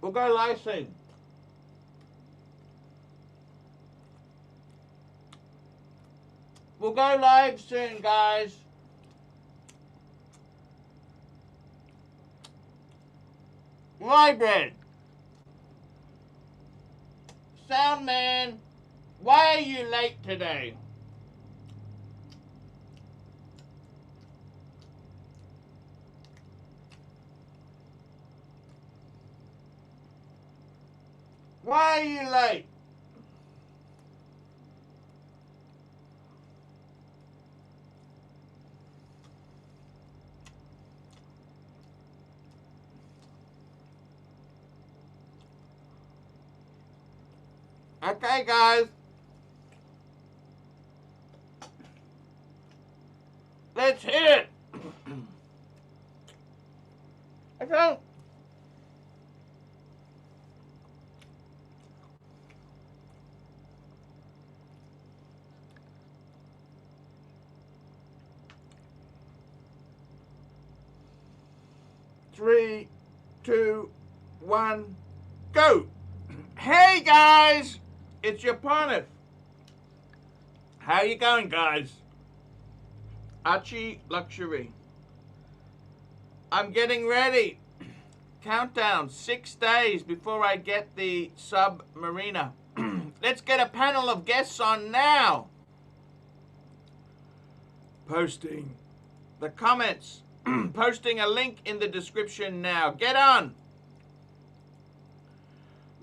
We'll go live soon. We'll go live soon, guys. Rye bread. Sound man, why are you late today? Why are you late? Okay, guys. Let's hit it. Okay. Three, two, one, go. Hey, guys. It's your partner. How you going, guys? ArchieLuxury. I'm getting ready. Countdown, 6 days before I get the Submariner. Let's get a panel of guests on now. Posting the comments. Posting a link in the description now. Get on.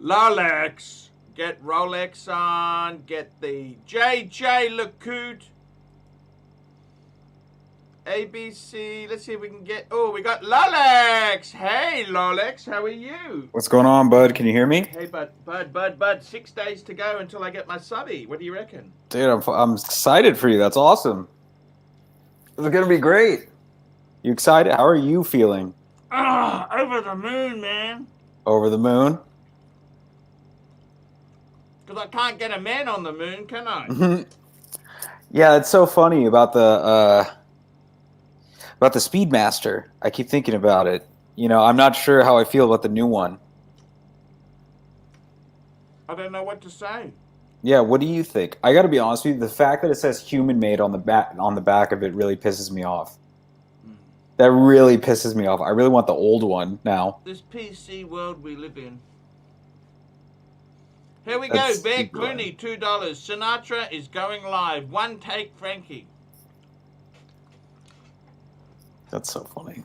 Rolex. Get Rolex on. Get the JJ LeCoute. ABC. Let's see if we can get... Oh, we got Rolex. Hey, Rolex. How are you? What's going on, bud? Can you hear me? Hey, bud. 6 days to go until I get my subby. What do you reckon? Dude, I'm excited for you. That's awesome. This is going to be great. You excited? How are you feeling? Over the moon, man. Over the moon? Because I can't get a man on the moon, can I? Yeah, it's so funny about the Speedmaster. I keep thinking about it. You know, I'm not sure how I feel about the new one. I don't know what to say. Yeah, what do you think? I got to be honest with you. The fact that it says human-made on the back of it really pisses me off. That really pisses me off. I really want the old one now. This PC world we live in. Here we go. Bear Clooney, $2. Sinatra is going live. One take, Frankie. That's so funny.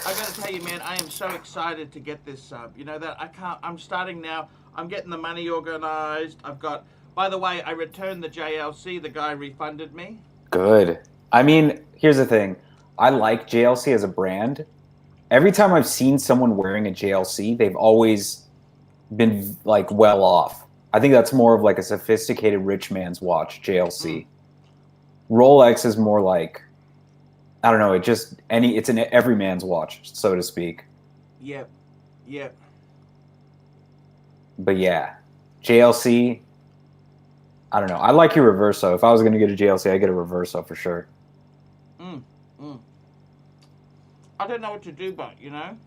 I gotta tell you, man, I am so excited to get this sub. You know that I'm starting now. I'm getting the money organized. I've got, by the way, I returned the JLC. The guy refunded me. Good. I mean, here's the thing. I like JLC as a brand. Every time I've seen someone wearing a JLC, they've always been like well off. I think that's more of like a sophisticated rich man's watch, JLC. Rolex is more like, I don't know, it's an everyman's watch, so to speak. Yep. But yeah, JLC, I don't know. I like your Reverso. If I was going to get a JLC, I'd get a Reverso for sure. I don't know what to do, but, you know,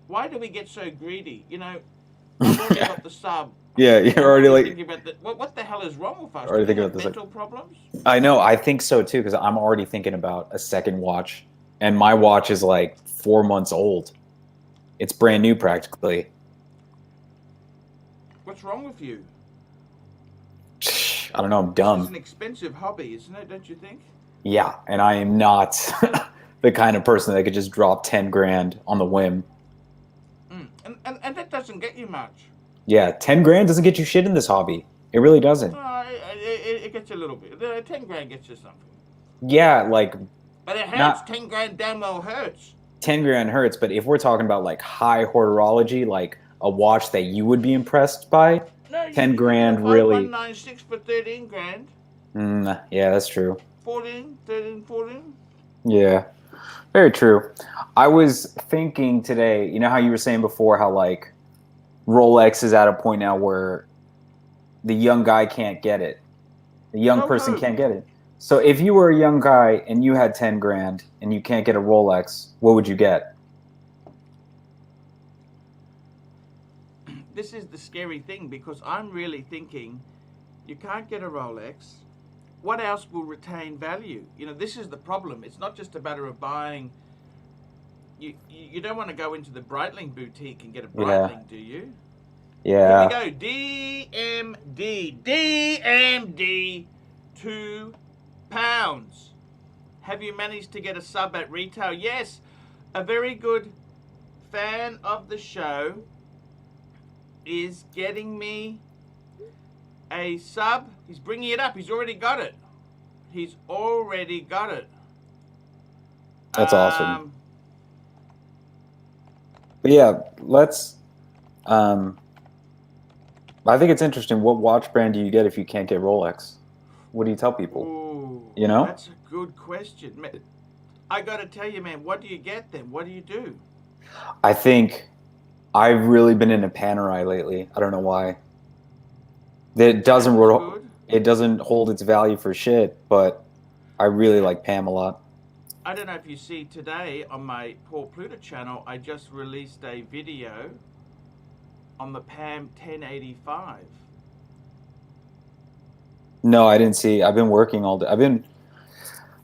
why do we get so greedy? You know, I've already got the sub. Yeah, you're already like... Thinking about what the hell is wrong with us? Already Do we thinking have about this, mental problems? I know, I think so too, because I'm already thinking about a second watch, and my watch is like 4 months old. It's brand new practically. What's wrong with you? I don't know, I'm dumb. It's an expensive hobby, isn't it, don't you think? Yeah, and I am not the kind of person that could just drop 10 grand on the whim. And that doesn't get you much. Yeah, 10 grand doesn't get you shit in this hobby. It really doesn't. It gets you a little bit. 10 grand gets you something. Yeah, like... But it hurts. 10 grand damn well hurts. 10 grand hurts, but if we're talking about like high horology, like a watch that you would be impressed by, no, 10 grand really... 196 for 13 grand. Yeah, that's true. 13, 14? Yeah, very true. I was thinking today, you know how you were saying before how like Rolex is at a point now where the young guy can't get it. The young person can't get it. So if you were a young guy and you had 10 grand and you can't get a Rolex, what would you get? this is the scary thing, because I'm really thinking you can't get a Rolex. What else will retain value? You know, this is the problem. It's not just a matter of buying. You don't want to go into the Breitling boutique and get a Breitling, do you? Yeah. Here we go. DMD, £2. Have you managed to get a sub at retail? Yes. A very good fan of the show is getting me a sub. He's bringing it up. He's already got it. He's already got it. That's awesome. But yeah, let's. I think it's interesting. What watch brand do you get if you can't get Rolex? What do you tell people? Ooh, you know? That's a good question. I got to tell you, man, what do you get then? What do you do? I think I've really been into Panerai lately. I don't know why. It doesn't hold its value for shit, but I really like Pam a lot. I don't know if you see today on my Paul Pluta channel, I just released a video on the Pam 1085. No, I didn't see. I've been working all day.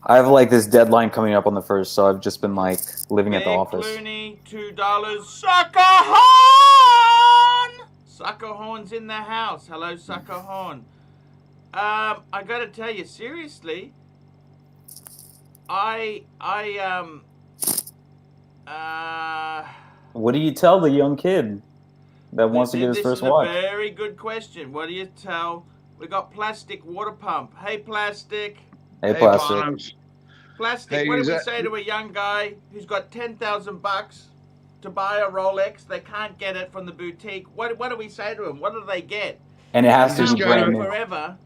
I have like this deadline coming up on the 1st, so I've just been like living at the office. Clooney, $2. Sucker Horn! Sucker Horn's in the house. Hello, Sucker Horn. I gotta tell you, seriously, what do you tell the young kid that wants to get his first watch? This is a very good question. What do you tell? We got Plastic Water Pump. Hey, Plastic. Hey, Plastic. Plastic, hey, what do we say to a young guy who's got $10,000 to buy a Rolex? They can't get it from the boutique. What do we say to him? What do they get? And it has to be brand new. Forever.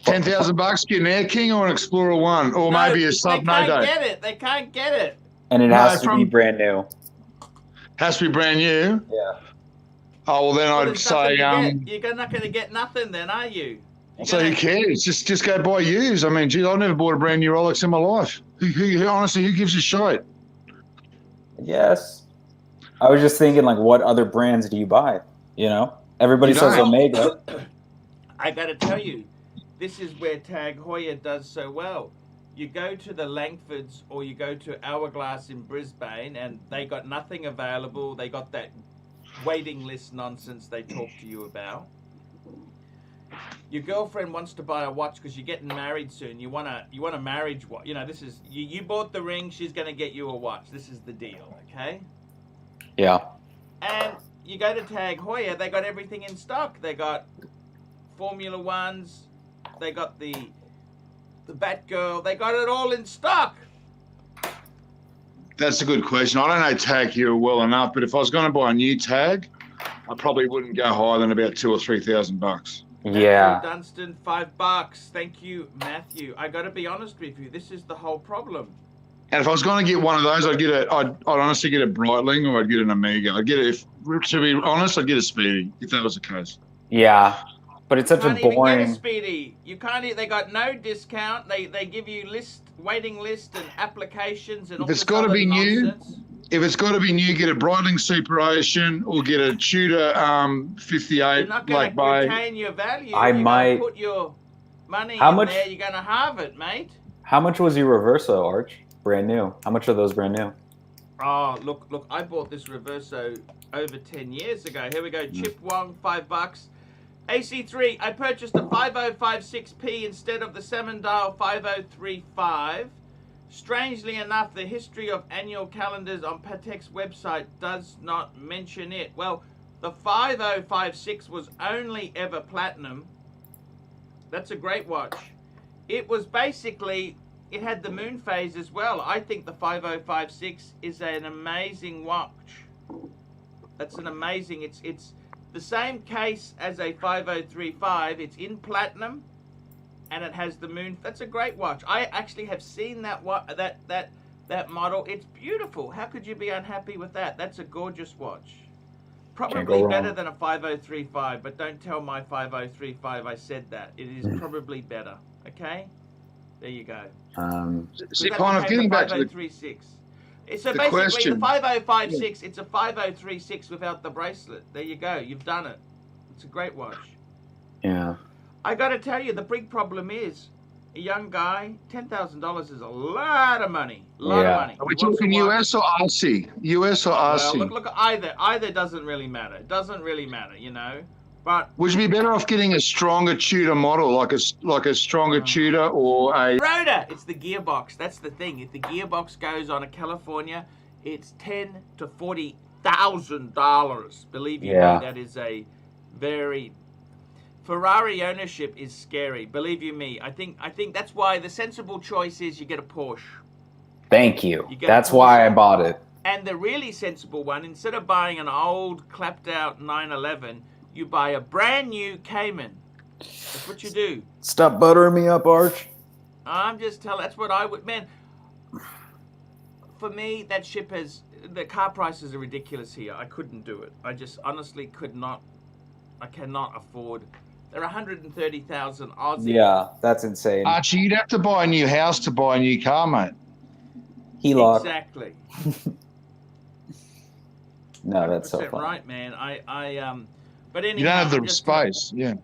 $10,000, get an Air King or an Explorer 1, or maybe a Sub No Date. They can't get it. They can't get it. And it has to be brand new. Has to be brand new? Yeah. Oh, well, then I'd say... You're not going to get nothing then, are you? So who cares? Just go buy used. I mean, geez, I've never bought a brand new Rolex in my life. Honestly, who gives a shit? Yes. I was just thinking, like, what other brands do you buy? You know? Everybody says Omega. I got to tell you, this is where Tag Heuer does so well. You go to the Langfords or you go to Hourglass in Brisbane and they got nothing available. They got that waiting list nonsense they talk to you about. Your girlfriend wants to buy a watch because you're getting married soon. You want a marriage watch. You know, this is you bought the ring. She's going to get you a watch. This is the deal, okay? Yeah. And you go to Tag Heuer. They got everything in stock. They got Formula Ones. They got the Batgirl. They got it all in stock. That's a good question. I don't know Tag Heuer well enough, but if I was going to buy a new Tag, I probably wouldn't go higher than about $2,000 or $3,000. Yeah. Dunstan, $5. Thank you, Matthew. I got to be honest with you. This is the whole problem. And if I was going to get one of those, I'd honestly get a Breitling or I'd get an Omega. To be honest, I'd get a Speedy if that was the case. Yeah, but it's such a boring. You can't even get a Speedy. You can't. They got no discount. They give you waiting list and applications and all this other nonsense. If it's got to be new, get a Breitling Super Ocean or get a Tudor 58 You're not going to retain your value. You're might put your money in there. You're going to halve it, mate. How much was your Reverso, Arch? Brand new. How much are those brand new? Oh, look! I bought this Reverso over 10 years ago. Here we go. Chip Wong, $5. AC3. I purchased a 5056P instead of the Samendale 5035. Strangely enough, the history of annual calendars on Patek's website does not mention it. Well, the 5056 was only ever platinum. That's a great watch. It was basically, it had the moon phase as well. I think the 5056 is an amazing watch. That's an amazing, it's the same case as a 5035. It's in platinum. And it has the moon. That's a great watch. I actually have seen that model. It's beautiful. How could you be unhappy with that? That's a gorgeous watch. Probably better than a 5035, but don't tell my 5035 I said that. It is probably better. Okay? There you go. See, kind of getting back to the... 5036. So The basically, question- the 5056, it's a 5036 without the bracelet. There you go. You've done it. It's a great watch. Yeah. I got to tell you, the big problem is a young guy. $10,000 is a lot of money. A lot of money. Are we He wants a talking watch. US or RC? US or RC? Well, look, either doesn't really matter. It doesn't really matter, you know. But Would you be better off getting a stronger Tudor model, like a stronger Tudor or a? Rotor, it's the gearbox. That's the thing. If the gearbox goes on a California, it's $10,000 to $40,000. Believe you me, that is a very Ferrari ownership is scary. Believe you me. I think that's why the sensible choice is you get a Porsche. Thank you. You get That's a Porsche. why I bought it. And the really sensible one, instead of buying an old clapped out 911, you buy a brand new Cayman. That's what you do. Stop buttering me up, Arch. I'm just telling. That's what I would. Man, for me, that ship has. The car prices are ridiculous here. I couldn't do it. I just honestly could not. I cannot afford. They're 130,000 Aussie. Yeah, that's insane. Archie, you'd have to buy a new house to buy a new car, mate. HELOC. Exactly. No, that's so 100% funny. right, man. But anyhow, You don't have the I'm just space, yeah.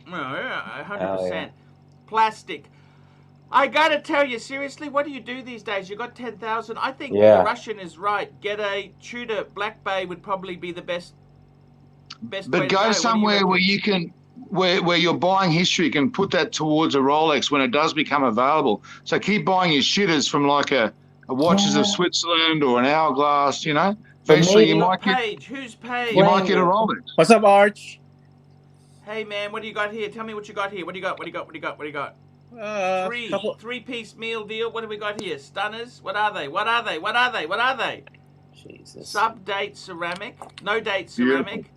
No, yeah, 100%. Oh, yeah. Plastic. I gotta tell you, seriously, what do you do these days? You got 10,000. I think Yeah. the Russian is right. Get a Tudor Black Bay would probably be the best way But to go What do you somewhere reckon? where you can, where your buying history can put that towards a Rolex when it does become available. So keep buying your shitters from like a Watches of Switzerland or an Hourglass, you know. But Eventually maybe- you might get Paige, who's Paige? you might get a Rolex. What's up, Arch? Hey man, what do you got here? Tell me what you got here. What do you got? What do you got? What do you got? What do you got? Couple. Three-piece meal deal. What do we got here? Stunners. What are they? What are they? What are they? What are they? Jesus. Sub-date ceramic. No date ceramic.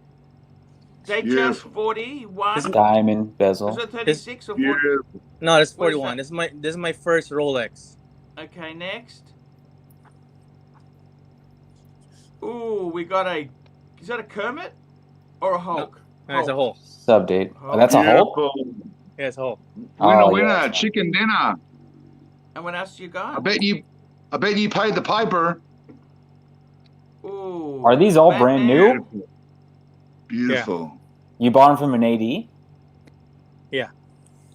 Date just 41. Diamond Is bezel. it 36 or 40? Beautiful. No, it's What is 41. that? This is my first Rolex. Okay, next. Ooh, we got a. Is that a Kermit or a Hulk? No, it's a whole. Sub-date. Oh, that's a Hulk? Beautiful. Yeah, it's a whole. Winner, Oh, winner, yeah. chicken dinner. And what else you I got? bet you paid the piper. Ooh. Are these all brand Batman. new? Beautiful. You bought them from an AD? Yeah.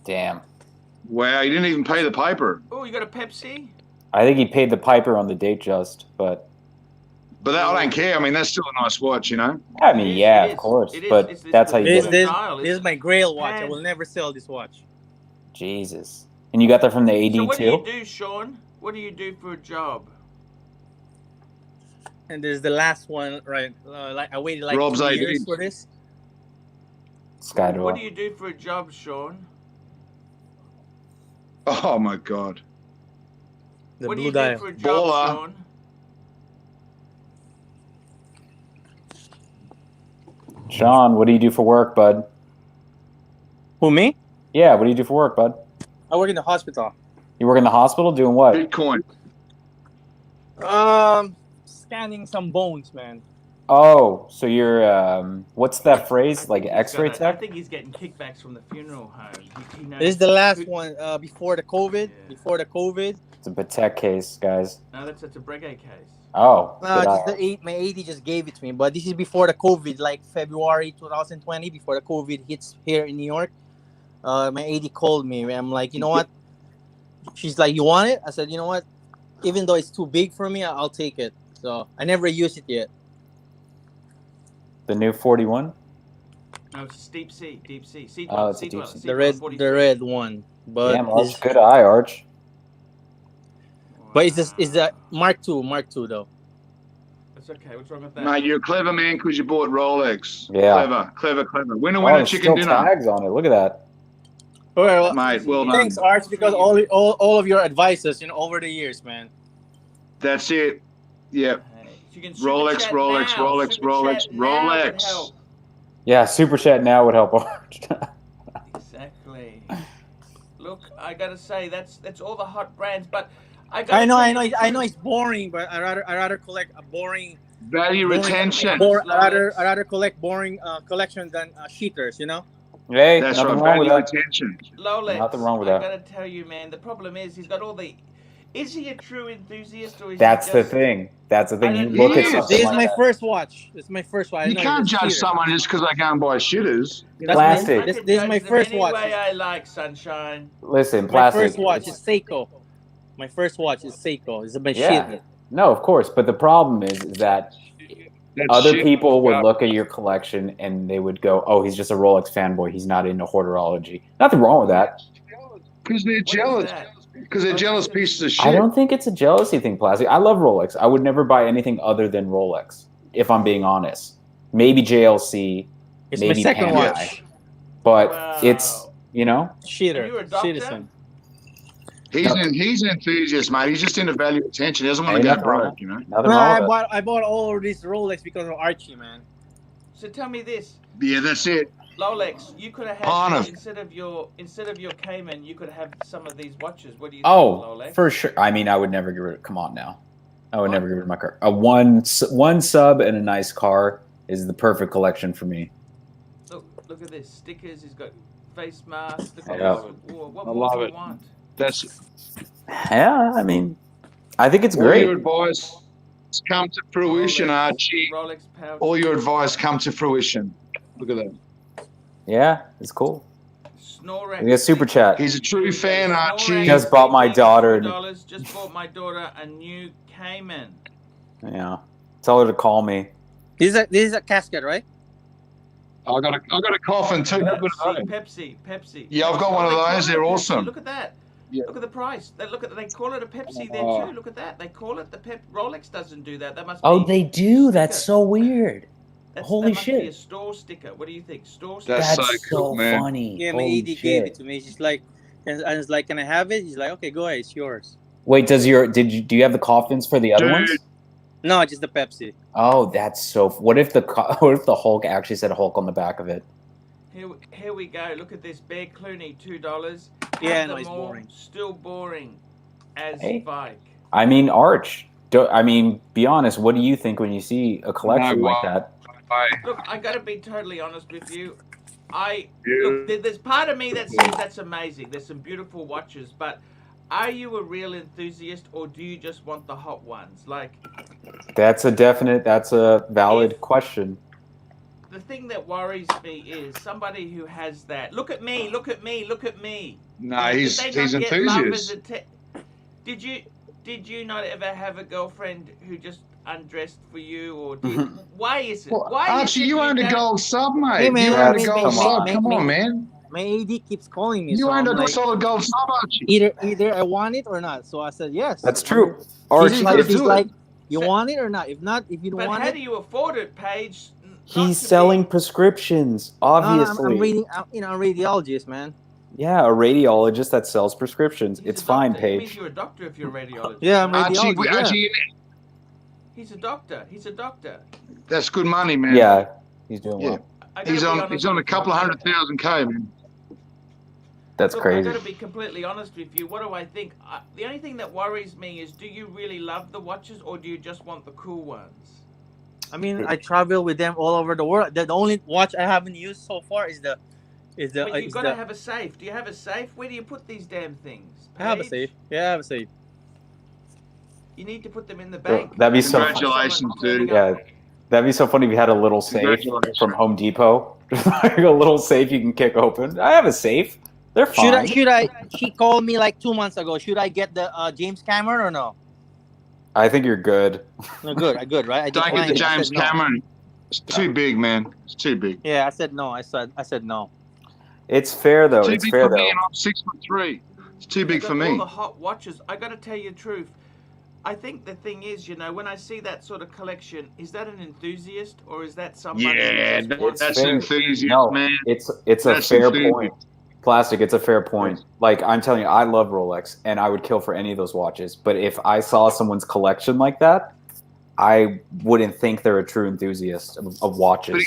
Damn. Wow, you didn't even pay the piper. Ooh, you got a Pepsi? I think he paid the piper on the date just, but But that, I don't care. I mean, that's still a nice watch, you know. I mean, It is, yeah, it of is. course. It is. But It's- that's how you This, get this- it. this, style, this is it's my grail watch. I pan- will never sell this watch. Jesus. And you got that from the AD So what do you too? do, Sean? What do you do for a job? And this is the last one, right? Like I waited like Rob's 2 ID. years for this. What Skydor. do you do for a job, Sean? Oh my God. The What do blue you do dial. for a job, Baller. Sean? Sean, what do you do for work, bud? Who, me? Yeah, what do you do for work, bud? I work in the hospital. You work in the hospital doing what? Bitcoin. Scanning some bones, man. Oh, so you're what's that phrase? Like He's X-ray got a- I tech? think he's getting kickbacks from the funeral home. He knows This is the last who- one before the COVID. Yeah. Before the COVID. It's a Patek case, guys. No, that's a Breguet case. Oh, No, good just eye. the my AD just gave it to me. But this is before the COVID, like February 2020, before the COVID hits here in New York. My AD called me. And I'm like, you know what? She's like, you want it? I said, you know what? Even though it's too big for me, I'll take it. So I never used it yet. The new 41? No, it's a deep sea. Sea Oh, dweller, it's a sea deep dweller, sea. sea The dweller, red, 43. the red one. But Damn, Arch, it's, good eye, Arch. but it's a Mark II though. That's okay. What's wrong with that? Mate, you're a clever man because you bought Rolex. Yeah. Clever. Winner, Oh, winner, there's chicken still dinner. tags on it. Look at that. Well, Mate, well done. thanks, Arch, because all of your advices, over the years, man. That's it. Yep. Hey, you can super Rolex, chat Rolex, now. Rolex, Super Rolex, chat now would Rolex. help. Yeah, super chat now would help Arch. Exactly. Look, I gotta say that's all the hot brands, but I I know know. it's boring, but I rather collect a boring Value boring- retention. I rather collect boring collection than cheaters, Hey, That's nothing right. wrong with Value that. retention. Rolex. Nothing wrong with I that. gotta tell you, man. The problem is he's got all the. Is he a true enthusiast or is That's he the just... thing. That's the thing. I You don't look know. at This something This is like my that. first watch. This is my first watch. I You know can't it's a judge cheater. someone just because they go and buy shitters. That's Plastic. I can This is judge my them first any watch. way I like, Sunshine. Listen, My plastic. first watch is Seiko. My first watch is Seiko. It's a machine. Yeah. No, of course. But the problem is that That's other shit. people would look at your collection and they would go, "Oh, he's just a Rolex fanboy. He's not into horology." Nothing wrong with that. Because they're What is jealous. that? Because they're jealous pieces of shit. I don't think it's a jealousy thing, plastic. I love Rolex. I would never buy anything other than Rolex, if I'm being honest. Maybe JLC, It's my maybe second Panerai. watch. But Wow. it's, you know, Cheater. Are you a doctor? Citizen. He's an enthusiast, mate. He's just into value attention. He doesn't want Ain't to go nothing wrong. broke, you know. Nothing No, wrong with it. I bought all of these Rolex because of Archie, man. So tell me this, Yeah, that's it. Rolex, you could have had Part of- instead of your Cayman, you could have some of these watches. What do you think, Oh, Rolex? for sure. I mean, I would never get rid of. Come on now, I would never get rid of my car. One sub and a nice car is the perfect collection for me. Look at this stickers. He's got face masks. Look at Yeah. this. What I more love do you it. want? That's Yeah, I mean, I think it's all your great. advice come to fruition, Archie. Rolex pouch. All your advice come to fruition. Look at that. Yeah, it's cool. Snorex. We got super chat. He's a true fan, Archie. Just bought my daughter- $2. Just bought my daughter a new Cayman. Yeah, tell her to call me. This is a casket, right? I got a coffin too. How good are they? Pepsi. Yeah, I've got one of They call those. it a They're Pepsi. awesome. Look at that. Yeah. Look at the price. They call it a Pepsi there Oh. too. Look at that. They call it the Rolex doesn't do that. That must Oh, be. they do. That's sticker. so weird. Holy that must be a shit. store sticker. What do you think? Store sticker. That's That's so cool, man. funny. Yeah, my Holy AD gave shit. it to me. She's like, and I was like, can I have it? He's like, okay, go ahead, it's yours. Wait, do you have the coffins for the other Dude. ones? No, just the Pepsi. Oh, that's so. What if the Hulk actually said Hulk on the back of it? Here we go. Look at this. Bear Clooney, $2. Yeah, Have no, them it's all. boring. Still boring as Hey. Spike. I mean, be honest. What do you think when you see a collection No, like that? Look, I gotta be totally honest with you. Yeah. Look, there's part of me that says that's amazing. There's some beautiful watches, but are you a real enthusiast or do you just want the hot ones? Like, That's a valid question. the thing that worries me is somebody who has that. Look at me, look at me, look at me. No, Did he's they not get love as enthusiast. Did you not ever have a girlfriend who just undressed for you, or why is it? Well, Why Archie, is it you owned a don't- gold sub, mate. Hey, man, you owned a that's- gold come sub. on. Come on, man. My AD keeps calling me. You so owned I'm a like, solid gold sub, Archie. either I want it or not. So I said yes. That's true. She's Archie, like, gotta she's do it. like, you So- want it or not? If not, if you don't But want how it, do you afford it, Paige? Not he's to selling be- prescriptions. no, Obviously, I'm reading. I'm a radiologist, man. yeah, a radiologist that sells prescriptions. He's It's a fine, doctor. It means Paige. you're a doctor if you're a radiologist. Yeah, I'm right? radiologist. Archie, yeah. Archie, He's a doctor. He's a doctor. that's good money, man. Yeah, he's doing Yeah. well. I gotta He's be on honest he's on a with you. couple of 100,000K, man. That's Look, crazy. I gotta be completely honest with you. What do I think? The only thing that worries me is, do you really love the watches, or do you just want the cool ones? I mean, I travel with them all over the world. The only watch I haven't used so far is the. But you've got to have a safe. Do you have a safe? Where do you put these damn things? I have a Paige? safe. Yeah, I have a safe. You need to put them in the bank. That'd be so. Congratulations, dude. Yeah, that'd be so funny if you had a little safe Congratulations. from Home Depot. Just like a little safe you can kick open. I have a safe. They're fine. Should I? She called me like 2 months ago. Should I get the James Cameron or no? I think you're good. No, good, right? I Don't get declined the it. I James said no. Cameron. It's too big, man. It's too big. Yeah, I said no. I said no. It's fair though. Too It's big fair for though. me, and I'm 6'3". It's too big You've for got all me. the hot watches. I got to tell you the truth. I think the thing is, when I see that sort of collection, is that an enthusiast or is that somebody? Yeah, who just wants that's fair. enthusiast, No, man. it's a That's fair enthusiast. point. Plastic, it's a fair point. Like I'm telling you, I love Rolex, and I would kill for any of those watches. But if I saw someone's collection like that, I wouldn't think they're a true enthusiast of watches. But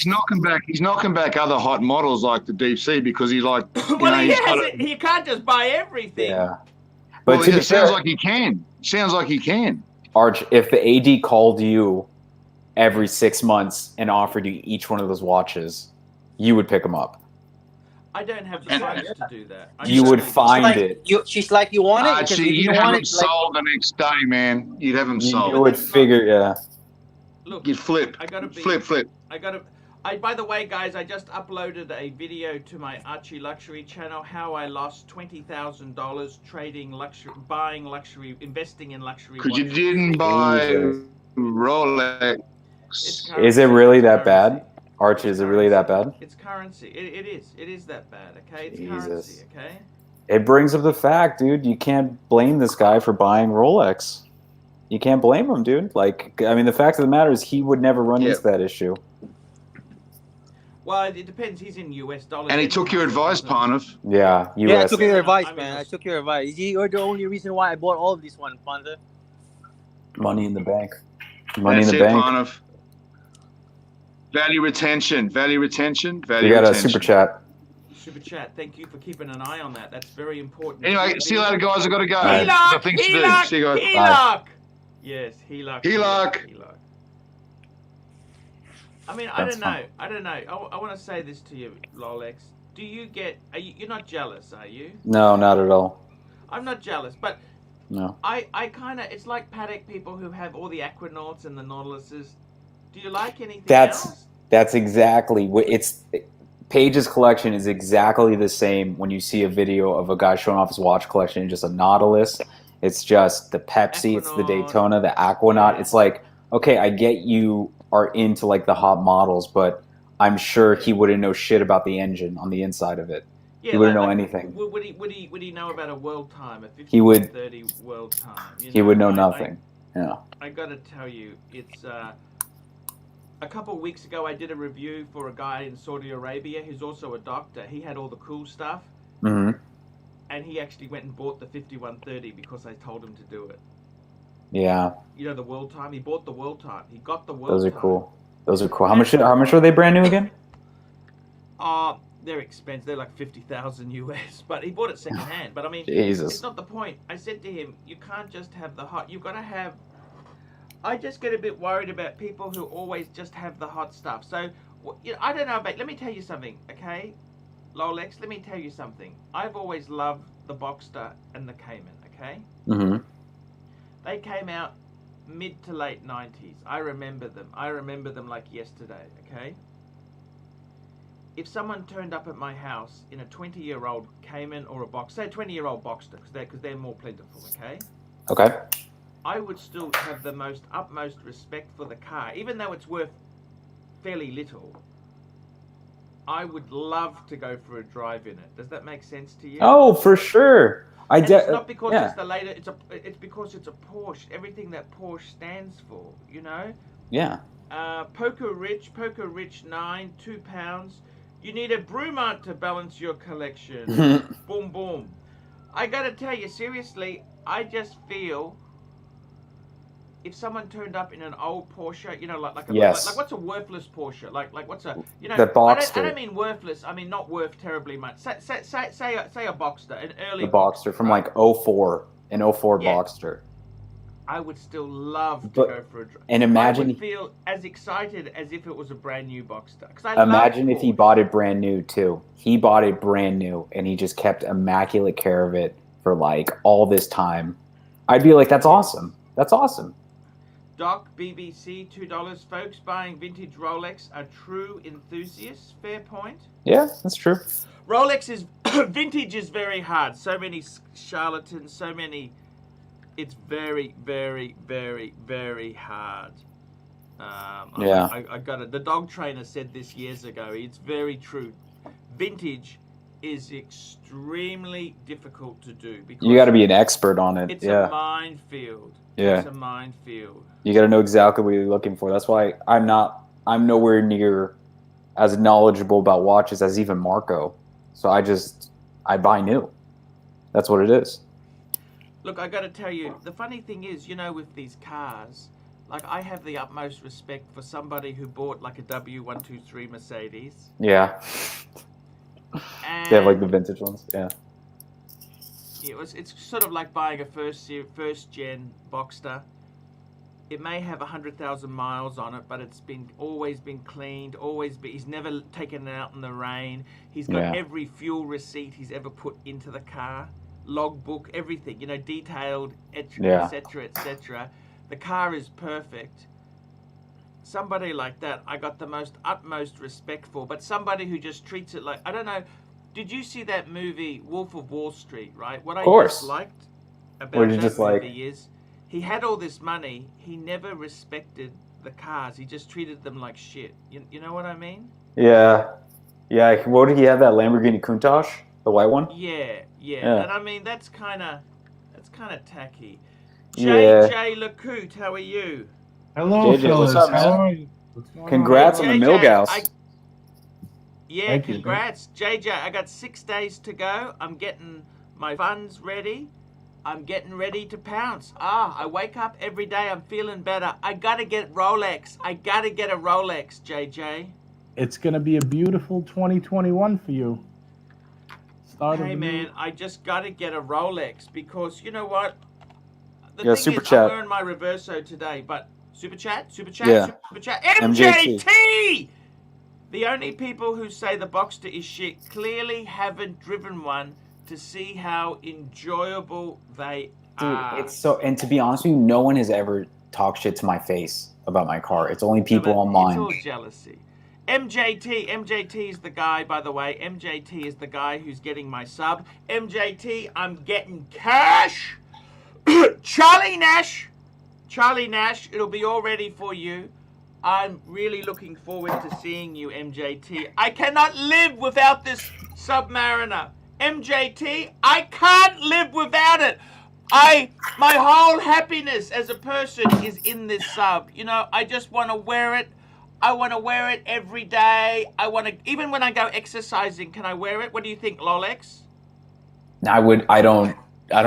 he's knocking back other hot models like the Deep Sea because he's like, Well, he he's has got it. You can't just buy everything. Yeah, but Well, to be it sounds fair, like he can. Sounds like he can. Arch, if the AD called you every 6 months and offered you each one of those watches, you would pick them up. I don't have the funds to do that. You would really don't. find it. She's like, you want it? Because Archie, if you you'd don't have want them it, like, sold the next day, man. You'd have them You sold. would figure, yeah. Look, You'd flip. I gotta be. Flip. By the way, guys, I just uploaded a video to my ArchieLuxury channel how I lost $20,000 buying luxury, investing in luxury. Because you watches. didn't buy Jesus. Rolex. It's Is it currency, really it's that currency. bad? Archie, is it really that bad? It's currency. It is. It is that bad. Okay, it's Jesus. currency. Okay. It brings up the fact, dude, you can't blame this guy for buying Rolex. You can't blame him, dude. Like, I mean, the fact of the matter is he would never run into that issue. Well, it depends. He's in US dollars. And he took your advice, Parnov. Yeah, US. yeah, I took your advice, I mean, man. I took your advice. You're the only reason why I bought all of this one, Panda. Money in the bank. Money That's in the it, bank. Parnov. Value retention. We got a super chat. Super chat. Thank you for keeping an eye on that. That's very important. Anyway, see you later, guys. I've got to go. Right. Got things to do. See you guys. HELOC! Yes, HELOC. HELOC. I mean, I That's don't know. I don't know. I want to say this to you, Rolex. Do you get... you're not jealous, are you? No, not at all. I'm not jealous, but... No. I kind of... It's like paddock people who have all the Aquanauts and the Nautiluses. Do you like anything else? That's exactly what it's... Paige's collection is exactly the same when you see a video of a guy showing off his watch collection, just a Nautilus. It's just the Pepsi, it's the Daytona, the Aquanaut. It's like, okay, I get you are into like the hot models, but I'm sure he wouldn't know shit about the engine on the inside of it. Yeah, he wouldn't know anything. Would he know about a world time, a 50 He would 30 world time? He would know nothing. Yeah. I gotta tell you, it's a couple of weeks ago I did a review for a guy in Saudi Arabia who's also a doctor. He had all the cool stuff. Mm-hmm. And he actually went and bought the 5130 because I told him to do it. Yeah. You know the world time? He bought the world time. He got the world Those are time. cool. Those are cool. How much are they brand new again? They're expensive. They're like 50,000 US, but he bought it secondhand. But I mean, Jesus. It's not the point. I said to him, you can't just have the hot. You've got to have. I just get a bit worried about people who always just have the hot stuff. So, I don't know, but let me tell you something, okay? Rolex, let me tell you something. I've always loved the Boxster and the Cayman, okay? Mm-hmm. They came out mid to late 90s. I remember them. I remember them like yesterday, okay? If someone turned up at my house in a 20-year-old Cayman or a Boxster, say a 20-year-old Boxster, because they're more plentiful, okay? Okay. I would still have the utmost respect for the car, even though it's worth fairly little. I would love to go for a drive in it. Does that make sense to you? Oh, for sure. It's not because it's the later. It's because it's a Porsche. Everything that Porsche stands for, you know. Yeah. Poker Rich 9, £2. You need a Brumont to balance your collection. Boom, boom. I gotta tell you, seriously, I just feel if someone turned up in an old Porsche, you know, like what's a worthless Porsche? Like what's a, you know, the Boxster. I don't mean worthless. I mean not worth terribly much. Say a Boxster, an early. The Boxster from like 04, an 04 Boxster. I would still love to go for a drive. And imagine I would feel as excited as if it was a brand new Boxster. Imagine if he bought it brand new too. He bought it brand new and he just kept immaculate care of it for like all this time. I'd be like, that's awesome. That's awesome. Doc BBC $2. Folks buying vintage Rolex are true enthusiasts. Fair point. Yeah, that's true. Rolex is vintage is very hard. So many charlatans. So many. It's very, very, very, very hard. Yeah. I got it. The dog trainer said this years ago. It's very true. Vintage is extremely difficult to do because you got to be an expert on it. It's a minefield. Yeah. It's a minefield. You got to know exactly what you're looking for. That's why I'm nowhere near as knowledgeable about watches as even Marco. So I buy new. That's what it is. Look, I got to tell you, the funny thing is, you know, with these cars, like I have the utmost respect for somebody who bought like a W123 Mercedes. Yeah. And they have like the vintage ones. Yeah. It's sort of like buying a first gen Boxster. It may have 100,000 miles on it, but it's always been cleaned. He's never taken it out in the rain. He's got every fuel receipt he's ever put into the car, logbook, everything. You know, detailed, etc., etc. The car is perfect. Somebody like that, I got the utmost respect for. But somebody who just treats it like, I don't know. Did you see that movie Wolf of Wall Street? Right. What I just liked about that movie is, he had all this money. He never respected the cars. He just treated them like shit. You know what I mean? Yeah. Yeah. What did he have? That Lamborghini Countach, the white one. Yeah. And I mean, that's kind of tacky. JJ LeCoute, how are you? Hello, JJ, fellas. what's up, man? How are you? What's going Congrats on the Milgauss. Thank you. Congrats, JJ. I got 6 days to go. I'm getting my funds ready. I'm getting ready to pounce. I wake up every day. I'm feeling better. I gotta get Rolex. I gotta get a Rolex, JJ. It's gonna be a beautiful 2021 for you. Hey man, I just gotta get a Rolex because you know what? The thing Super is, Chat. I'm wearing my Reverso today, but Super Chat. Yeah. Super Chat. MJT! The only people who say the Boxster is shit clearly haven't driven one to see how enjoyable they are. Dude, it's so, and to be honest with you, no one has ever talked shit to my face about my car. It's only people online. It's all jealousy. MJT is the guy, by the way. MJT is the guy who's getting my sub. MJT, I'm getting cash. Charlie Nash, it'll be all ready for you. I'm really looking forward to seeing you, MJT. I cannot live without this Submariner. MJT, I can't live without it. My whole happiness as a person is in this sub. You know, I just want to wear it. I want to wear it every day. Even when I go exercising, can I wear it? What do you think, Rolex? I don't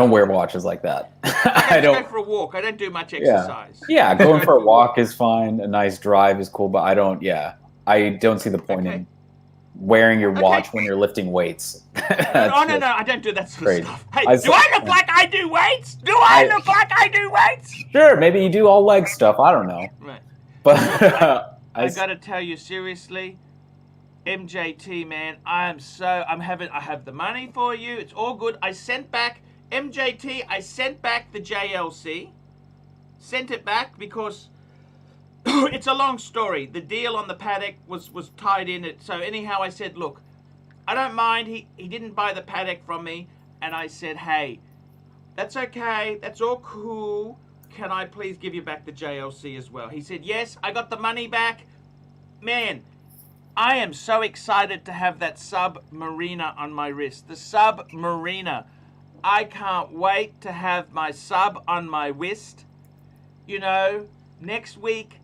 wear watches like that. I don't go for a walk. I don't do much exercise. Yeah, going for a walk is fine. A nice drive is cool, but I don't see the point in wearing your watch when you're lifting weights. No, I don't do that sort of stuff. Hey, do I look like I do weights? Do I look like I do weights? Sure, maybe you do all leg stuff. I don't know. Right. But I got to tell you seriously, MJT, man, I have the money for you. It's all good. I sent back MJT. I sent back the JLC. Sent it back because it's a long story. The deal on the paddock was tied in it. So anyhow, I said, look, I don't mind. He didn't buy the paddock from me. And I said, hey, that's okay. That's all cool. Can I please give you back the JLC as well? He said, yes, I got the money back. Man, I am so excited to have that Submariner on my wrist. The Submariner. I can't wait to have my sub on my wrist. You know, next week,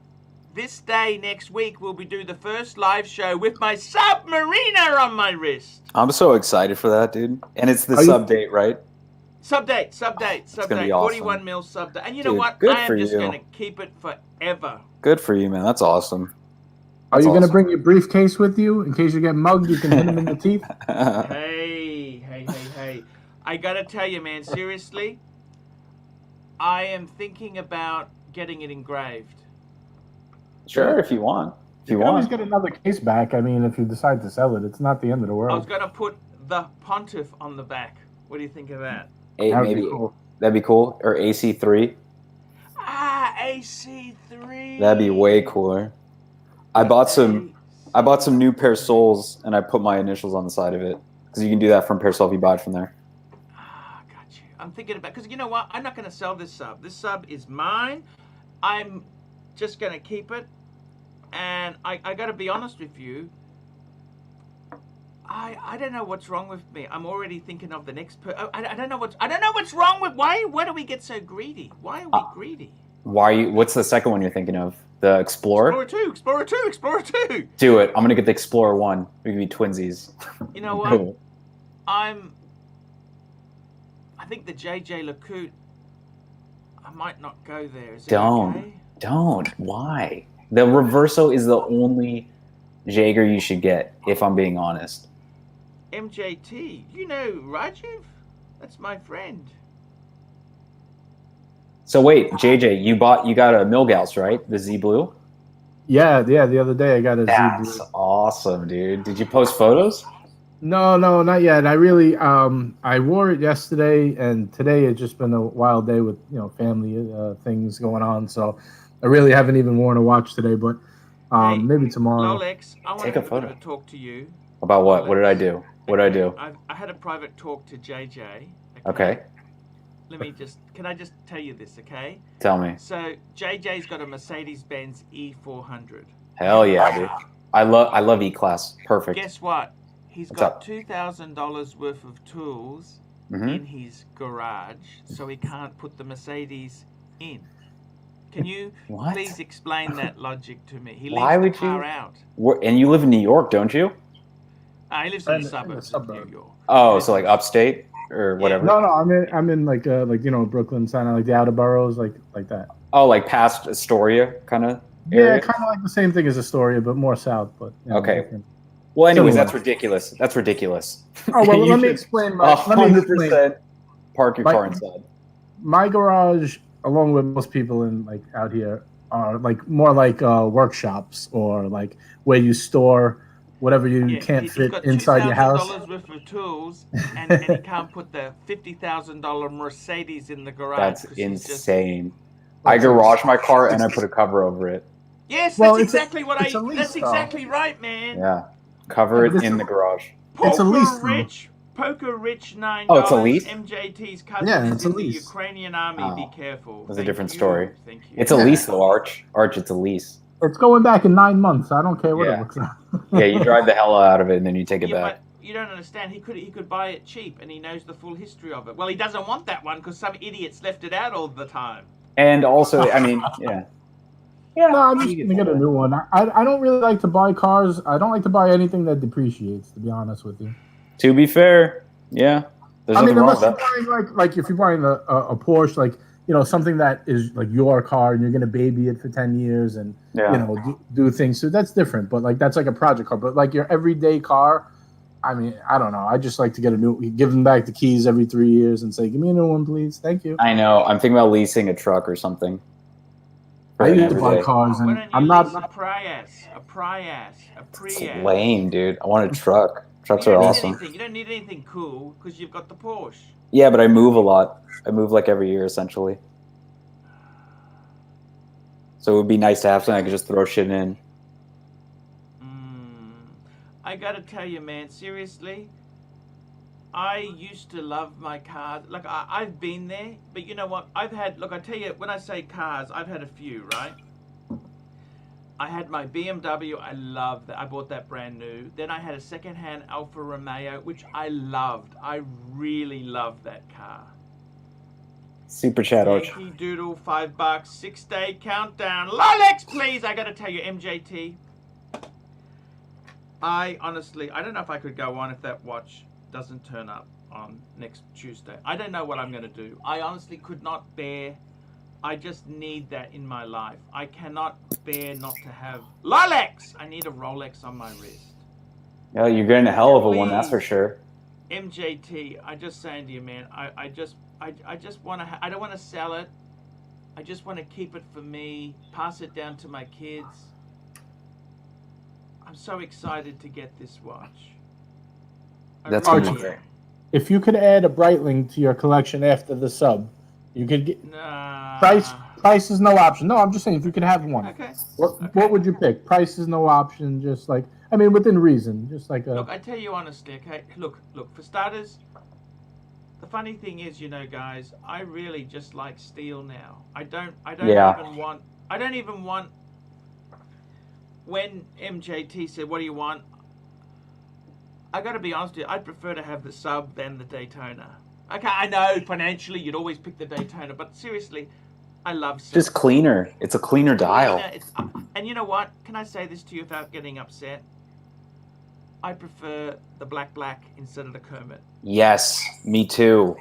we'll be doing the first live show with my Submariner on my wrist. I'm so excited for that, dude. And it's the sub date, right? Sub date. It's gonna be awesome. 41 mil sub date. And you know what? I am just going to keep it forever. Good for you, man. That's awesome. Are you going to bring your briefcase with you in case you get mugged? You can hit him in the teeth. Hey. I got to tell you, man, seriously, I am thinking about getting it engraved. Sure, if you want. You can always get another case back. I mean, if you decide to sell it, it's not the end of the world. I was going to put the Pontiff on the back. What do you think of that? Maybe cool. That'd be cool. Or AC3. AC3. That'd be way cooler. I bought some new pair soles and I put my initials on the side of it because you can do that from Pair Soul if you buy it from there. Got you. I'm thinking about, because you know what? I'm not going to sell this sub. This sub is mine. I'm just going to keep it. And I got to be honest with you. I don't know what's wrong with me. I'm already thinking of the next I don't know what's wrong with why do we get so greedy? Why are we greedy? What's the second one you're thinking of? The Explorer? Explorer 2. Do it. I'm gonna get the Explorer 1. We can be twinsies. You know what? I think the JJ LeCoute, I might not go there. Is it okay? Don't. Why? The Reverso is the only Jaeger you should get, if I'm being honest. MJT, you know Rajiv? That's my friend. So wait, JJ, you got a Milgauss, right? The Z Blue? Yeah, the other day I got a Z That's Blue. awesome, dude. Did you post photos? No, not yet. I really I wore it yesterday, and today it's just been a wild day with family things going on. So I really haven't even worn a watch today, but Hey, maybe tomorrow. Lolex, I want Take to a have a bit photo. of a talk to you. About what? What did I Lolex. do? What did I do? I had a private talk to JJ. Okay. Can I just tell you this, okay? Tell me. So JJ's got a Mercedes-Benz E400. Hell yeah, dude. I love E-Class. Perfect. Guess what? He's What's got up? $2,000 worth of tools in his garage, so he can't put the Mercedes in. Can you What? please explain that logic to me? He Why leaves would the car you- out. And you live in New York, don't you? He lives in the In the suburbs of New suburb. York. Oh, so like upstate or whatever. No, I'm in like Brooklyn, kind of like the outer boroughs, like that. Oh, like past Astoria kind of Yeah, area? kind of like the same thing as Astoria, but more south. But Okay. different. Well, anyways, Similar. that's ridiculous. That's ridiculous. Oh well, You let me should explain. Let me explain. 100% park your Like- car inside. My garage, along with most people in like out here, are like more like workshops or like where you store whatever you can't he's fit got inside your house. $2,000 worth of tools, and he can't put the $50,000 Mercedes in the garage. That's 'cause he's just- insane. I garage my car and I put a cover over it. Yes, Well, that's it's a- exactly what it's a lease, That's though. exactly right, man. Yeah. Cover Yeah, it but in it's the garage. It's a lease, though. Poker Rich $9. Oh, it's a lease? MJT's cousin Yeah, is it's a in the lease. Ukrainian army. Oh, Be careful. that's a Thank different you. story. Thank you. It's a Yeah. lease though, Arch. Arch, it's a lease. It's going back in 9 months. I don't care what Yeah. it looks like. Yeah, you drive the hell out of it and then you take it Yeah, back. but you don't understand. He could buy it cheap, and he knows the full history of it. Well, he doesn't want that one because some idiots left it out all the time. And also, I mean, yeah. Yeah, No, I'm just you gonna get a new one. I don't really like to buy cars. I don't like to buy anything that depreciates. To be honest with you. To be fair, yeah. There's I mean, nothing wrong with unless that. you're buying like if you're buying a Porsche, like something that is like your car and you're gonna baby it for 10 years and Yeah. do things. So that's different. But like that's like a project car. But like your everyday car, I mean, I don't know. I just like to get give them back the keys every 3 years and say, "Give me a new one, please. Thank you." I know. I'm thinking about leasing a truck or something. I For used to every buy day. cars, Why and don't you I'm lease not. a Prius, a It's Prius? lame, dude. I want a truck. Trucks You are don't need awesome. anything. You don't need anything cool because you've got the Porsche. Yeah, but I move a lot. I move like every year, essentially. So it would be nice to have something I could just throw shit in. I gotta tell you, man, seriously, I used to love my cars. Like, I've been there, but you know what? I tell you, when I say cars, I've had a few, right? I had my BMW. I loved that. I bought that brand new. Then I had a second-hand Alfa Romeo, which I loved. I really loved that car. Super chat, Arch. Yankee Doodle, $5, 6-day countdown. Rolex, please. I gotta tell you, MJT. I honestly, I don't know if I could go on if that watch doesn't turn up on next Tuesday. I don't know what I'm gonna do. I honestly could not bear. I just need that in my life. I cannot bear not to have Rolex. I need a Rolex on my wrist. Yeah, you're getting a hell of a one, that's for Please. sure. MJT, I just saying to you, man. I just want to. I don't want to sell it. I just want to keep it for me. Pass it down to my kids. I'm so excited to get this watch. I That's really gonna be am. great. If you could add a Breitling to your collection after the sub, you could get Nah. price is no option. No, I'm just saying if you could have one. Okay. What would you pick? Price is no option. Just like within reason. Just like a. Look, I tell you honestly, okay. Look. For starters, the funny thing is, guys, I really just like steel now. I don't Yeah. even want. When MJT said, "What do you want?" I got to be honest with you. I'd prefer to have the sub than the Daytona. Okay, I know financially you'd always pick the Daytona, but seriously, I love silver. Just cleaner. It's a cleaner dial. And you know what? Can I say this to you without getting upset? I prefer the black instead of the Kermit. Yes, me too.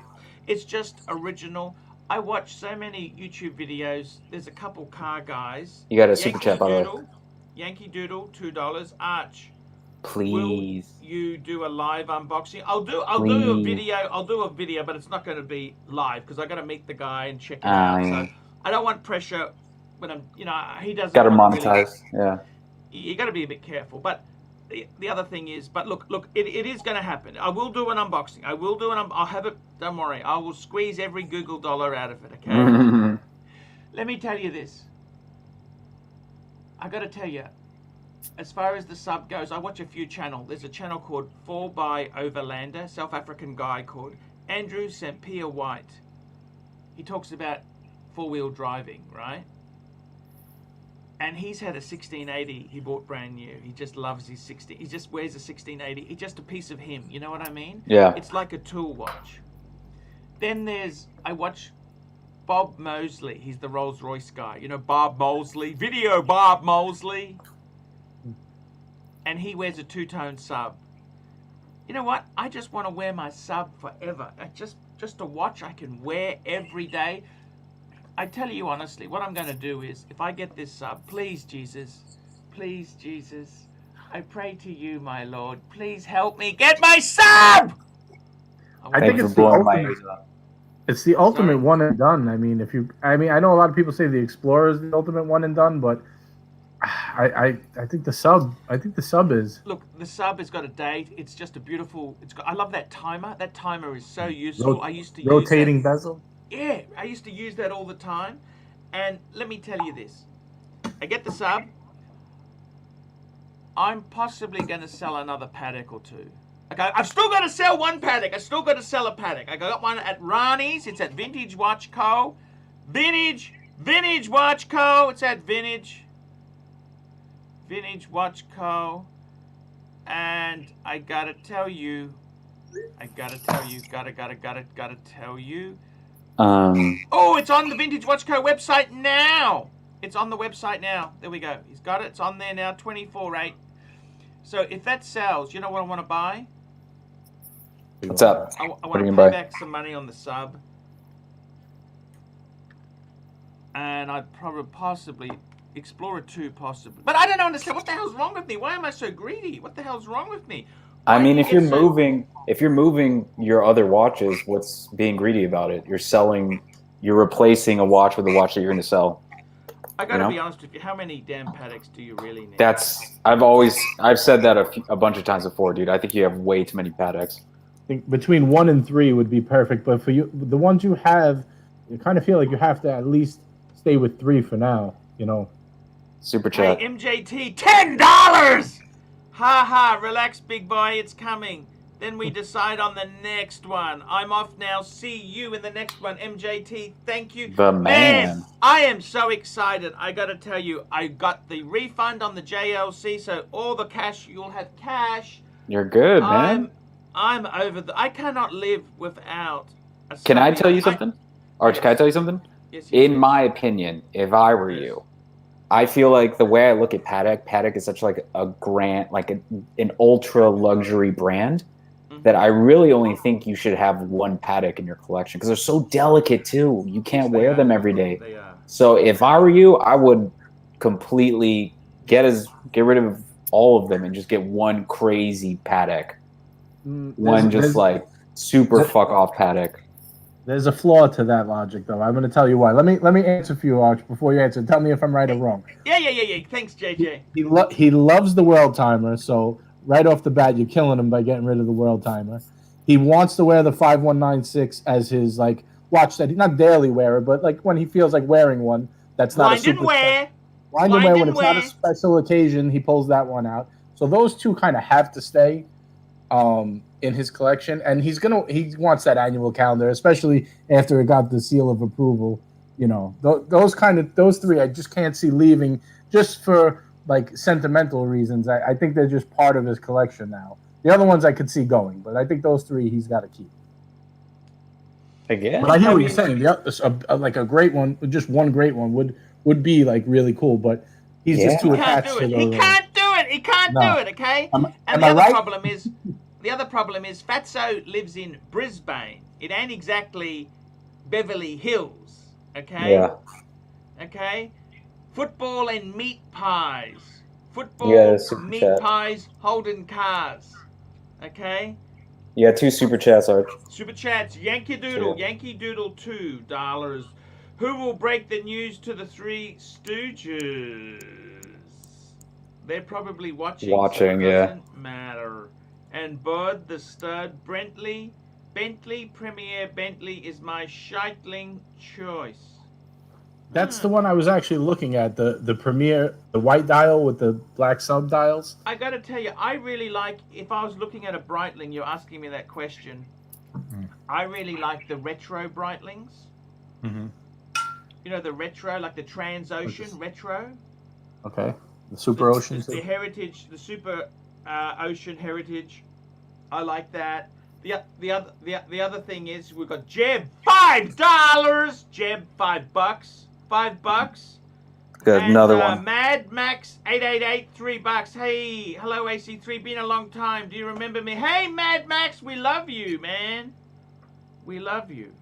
It's just original. I watch so many YouTube videos. There's a couple car guys. You got a super chat, by the way. Yankee Doodle, $2. Arch, Please. will you do a live unboxing? I'll do a Please. video. I'll do a video, but it's not going to be live because I got to meet the guy and check it out. So I don't want pressure when I'm, he doesn't Got to want to monetize. Yeah. You got to be a bit careful. But the other thing is, but look, it is going to happen. I will do an unboxing. I'll have it. Don't worry. I will squeeze every Google dollar out of it. Okay. Let me tell you this. I got to tell you, as far as the sub goes, I watch a few channels. There's a channel called 4x Overlander, South African guy called Andrew St. Pierre White. He talks about four-wheel driving, right? And he's had a 1680 he bought brand new. He just loves his 16. He just wears a 1680. It's just a piece of him. You know what I mean? Yeah. It's like a tool watch. Then I watch Bob Mosley. He's the Rolls Royce guy. You know Bob Mosley? Video Bob Mosley. And he wears a two-tone sub. You know what? I just want to wear my sub forever. Just a watch I can wear every day. I tell you honestly, what I'm going to do is, if I get this sub, please Jesus, I pray to you, my Lord, please help me get my sub! I think it's the ultimate. It's the ultimate one and done. I mean, I know a lot of people say the Explorer is the ultimate one and done, but I think the sub. I think the sub is. Look, the sub has got a date. It's just a beautiful. I love that timer. That timer is so useful. I used to rotating use that. bezel. Yeah, I used to use that all the time. And let me tell you this. I get the sub. I'm possibly going to sell another paddock or two. Okay, I've still got to sell one paddock. I still got to sell a paddock. I got one at Rani's. It's at Vintage Watch Co. Vintage Watch Co. It's at Vintage Watch Co. And I got to tell you. Oh, it's on the Vintage Watch Co. website now. It's on the website now. There we go. He's got it. It's on there now, 24/8. So if that sells, you know what I want to buy? What's up? I want to pay back some money on the sub. And I'd probably possibly Explorer 2 possibly. But I don't understand. What the hell's wrong with me? Why am I so greedy? What the hell's wrong with me? I mean, if you're moving your other watches, what's being greedy about it? You're replacing a watch with a watch that you're going to sell. I got to be honest with you. How many damn paddocks do you really need? I've said that a bunch of times before, dude. I think you have way too many paddocks. I think between 1 and 3 would be perfect, but for you, the ones you have, you kind of feel like you have to at least stay with 3 for now. You know. Super chat. Hey, MJT, $10. Ha ha, relax, big boy, it's coming. Then we decide on the next one. I'm off now. See you in the next one. MJT, thank you. The man. I am so excited. I got to tell you, I got the refund on the JLC, so all the cash, you'll have cash. You're good, man. I'm over I cannot live without a Can I tell you something? Arch, can I tell you something? Yes, in my opinion, if I were you, I feel like the way I look at Patek is such like a grand, like an ultra luxury brand that I really only think you should have one Patek in your collection because they're so delicate too. You can't wear them every day. They are. So if I were you, I would completely get rid of all of them and just get one crazy Patek. One just like super fuck off Patek. There's a flaw to that logic, though. I'm going to tell you why. Let me answer for you, Arch. Before you answer, tell me if I'm right or wrong. Yeah. Thanks, JJ. He loves the world timer, so right off the bat, you're killing him by getting rid of the world timer. He wants to wear the 5196 as his like watch that he not daily wearer, but like when he feels like wearing one. That's not Blind and wear. Blind and wear when it's not a special occasion. He pulls that one out. So those two kind of have to stay. In his collection, and he wants that annual calendar, especially after it got the seal of approval. You know, those 3 I just can't see leaving just for like sentimental reasons. I think they're just part of his collection now. The other ones I could see going, but I think those 3 he's got to keep. Again, but I hear what you're saying. Like a great one, just one great one would be like really cool, but he's just too attached to those. He can't do it. He can't do it. Okay. And the other problem is Fatso lives in Brisbane. It ain't exactly Beverly Hills. Okay? Yeah. Okay? Football and meat pies. Football, meat pies, holding cars. Okay? You got 2 super chats, Arch. Super chats. Yankee Doodle. Yankee Doodle, $2. Who will break the news to the Three Stooges? They're probably watching, so it doesn't matter. And Bud, the stud, Bentley Premier Bentley is my Scheitling choice. That's the one I was actually looking at, the Premier, the white dial with the black sub dials. I got to tell you, I really like, if I was looking at a Breitling, you're asking me that question, I really like the retro Breitlings. Mm-hmm. You know, the retro, like the Transocean retro. Okay. The Super Ocean. The Heritage, the Super Ocean Heritage. I like that. The other thing is we've got Jeb $5. Jeb $5. $5. Good, And, another one. Mad Max 888 $3. Hey, hello AC3, been a long time. Do you remember me? Hey, Mad Max, we love you, man. We love you.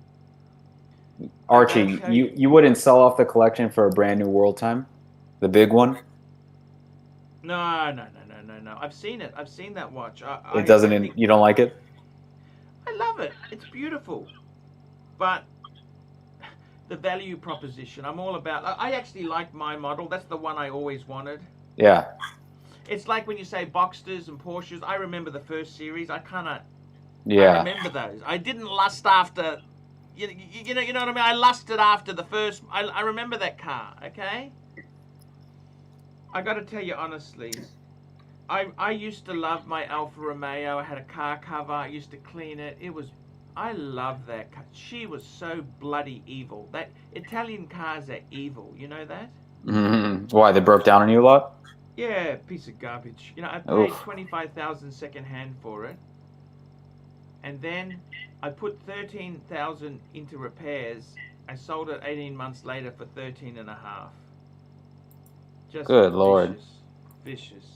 Archie, you wouldn't sell off the collection for a brand new World Time, the big one? No. I've seen it. I've seen that watch. You don't like it? I love it. It's beautiful. But the value proposition, I'm all about. I actually like my model. That's the one I always wanted. Yeah. It's like when you say Boxsters and Porsches. I remember the first series. I remember those. I didn't lust after. You know what I mean? I lusted after the first. I remember that car. Okay. I got to tell you honestly. I used to love my Alfa Romeo. I had a car cover. I used to clean it. I love that car. She was so bloody evil. That Italian cars are evil. You know that? Mm-hmm. Why, they broke down on you a lot? Yeah, piece of garbage. You know, I paid $25,000 second hand for it. And then I put $13,000 into repairs. I sold it 18 months later for $13.5. Just good Lord. Vicious.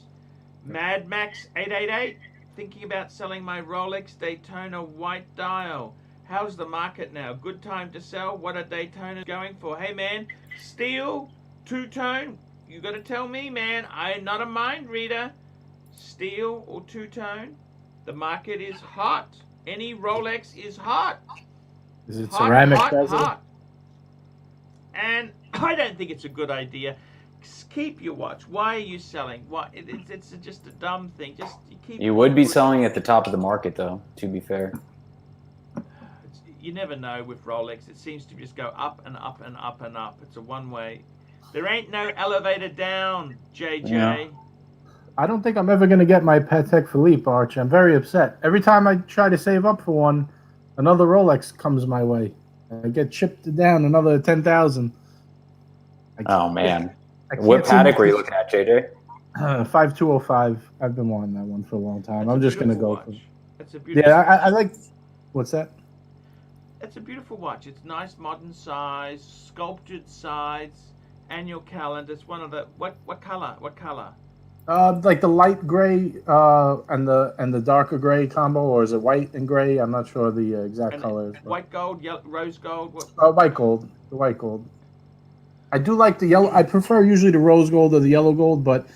Mad Max 888, thinking about selling my Rolex Daytona white dial. How's the market now? Good time to sell? What are Daytonas going for? Hey man, steel, two-tone, you gotta tell me, man. I'm not a mind reader. Steel or two-tone, the market is hot. Any Rolex is hot. Is it ceramic? Hot. And I don't think it's a good idea. Keep your watch. Why are you selling? Why? It's just a dumb thing. Just you would be selling at the top of the market, though. To be fair, you never know with Rolex. It seems to just go up and up and up and up. It's a one-way. There ain't no elevator down, JJ. Yeah. I don't think I'm ever going to get my Patek Philippe, Archie. I'm very upset. Every time I try to save up for one, another Rolex comes my way. I get chipped down another 10,000. Oh man. What Patek were you looking at, JJ? 5205. I've been wanting that one for a long time. I'm just going to go for it. That's a beautiful I like... What's that? It's a beautiful watch. It's nice, modern size, sculptured sides, annual calendar. It's one of the... What color? What color? Like the light gray and the darker gray combo, or is it white and gray? I'm not sure the exact colors. White gold, yellow, rose gold? White gold. The white gold. I do like the yellow. I prefer usually the rose gold or the yellow gold, but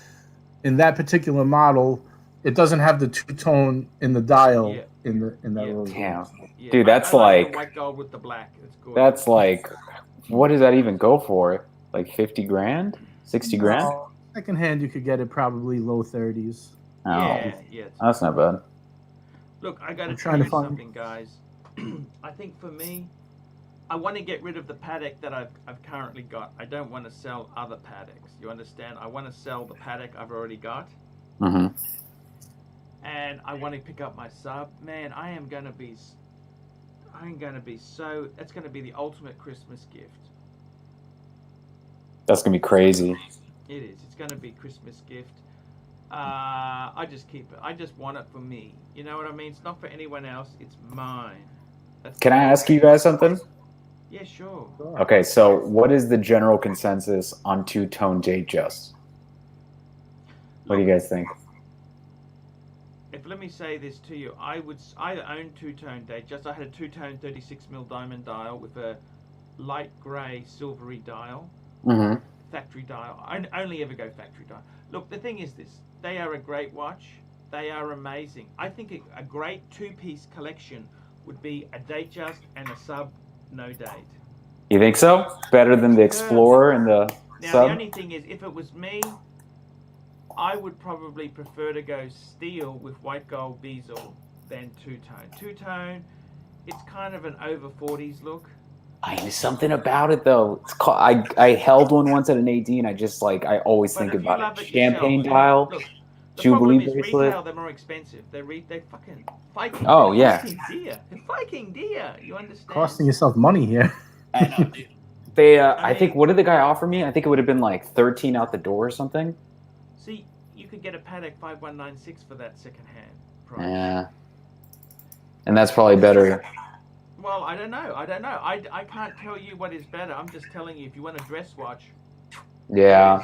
in that particular model, it doesn't have the two-tone in the dial in that rose gold. Yeah. Dude, that's I like the white gold with the black. It's gorgeous. That's like, what does that even go for? Like 50 grand? 60 grand? Second hand, you could get it probably low 30s. Yeah. That's not bad. Look, I got to tell you something, guys. I think for me, I want to get rid of the Patek that I've currently got. I don't want to sell other Pateks. You understand? I want to sell the Patek I've already got. Mm-hmm. And I want to pick up my sub. Man, I'm going to be so... That's going to be the ultimate Christmas gift. That's going to be crazy. It is. It's going to be Christmas gift. I just keep it. I just want it for me. You know what I mean? It's not for anyone else. It's mine. Can I ask you guys something? Yeah, sure. Okay, so what is the general consensus on two-tone Datejust? What do you guys think? Let me say this to you. I own two-tone Datejust. I had a two-tone 36mm diamond dial with a light grey silvery dial. Mm-hmm. Factory dial. I only ever go factory dial. Look, the thing is this. They are a great watch. They are amazing. I think a great two-piece collection would be a Datejust and a sub no date. You think so? Better than the Explorer and the Now, Sub? the only thing is, if it was me, I would probably prefer to go steel with white gold bezel than two-tone. Two-tone, it's kind of an over 40s look. There's something about it though. It's called, I held one once at an AD, and I always But think if you about love it. it Champagne yourself, dial, look, the Jubilee problem is bracelet. retail, they're more expensive. They're fucking Viking. Oh, yeah. Viking deer. Viking deer. You understand? Costing yourself money here. I know, dude. They, I think, mean- what did the guy offer me? I think it would have been like 13 out the door or something. See, you could get a Patek 5196 for that second-hand price. Yeah. And that's probably better. Well, I don't know. I can't tell you what is better. I'm just telling you, if you want a dress watch. Yeah.